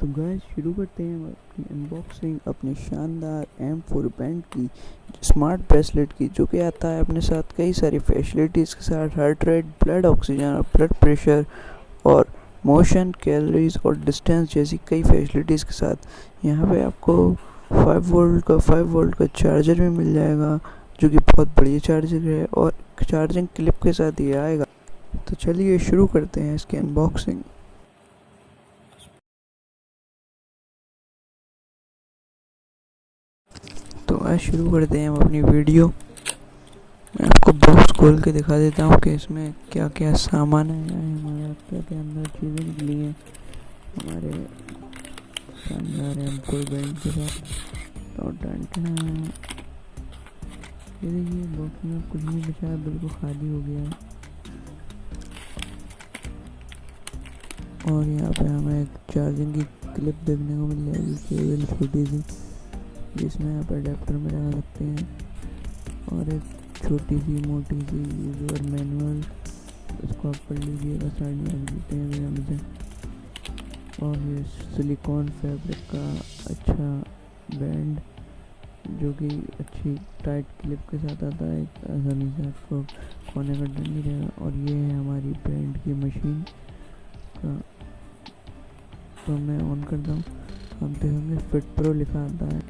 तो गाइस शुरू करते हैं अपनी अनबॉक्सिंग अपने शानदार M4 बैंड की स्मार्ट ब्रेसलेट की, जो कि आता है अपने साथ कई सारी फैसिलिटीज़ के साथ, हार्ट रेट, ब्लड ऑक्सीजन और ब्लड प्रेशर और मोशन, कैलोरीज और डिस्टेंस जैसी कई फैसिलिटीज़ के साथ। यहाँ पे आपको 5 वोल्ट का चार्जर भी मिल जाएगा, जो कि बहुत बढ़िया चार्जर है और चार्जिंग क्लिप के साथ ये आएगा। तो चलिए शुरू करते हैं इसकी अनबॉक्सिंग। तो आज शुरू करते हैं हम अपनी वीडियो। मैं आपको बॉक्स खोल के दिखा देता हूँ कि इसमें क्या क्या सामान आया है, हमारे क्या क्या अंदर चीज़ें निकली हैं हमारे शानदार M4 बैंड के साथ। तो ये देखिए, बॉक्स में कुछ नहीं बचा है, बिल्कुल खाली हो गया है। और यहाँ पे हमें एक चार्जिंग की क्लिप देखने को मिल जाएगी, केबल छोटी सी, जिसमें आप अडेप्टर में लगा सकते हैं, और एक छोटी सी मोटी सी यूज़र मैनुअल, इसको आप पढ़ लीजिएगा, साइड में रख देते हैं भैया मुझे। और ये सिलिकॉन फैब्रिक का अच्छा बैंड, जो कि अच्छी टाइट क्लिप के साथ आता है, आसानी से आपको खोने का डर नहीं रहेगा। और ये है हमारी बैंड की मशीन का। तो मैं ऑन करता हूँ, आप देखेंगे फिटप्रो लिखा आता है।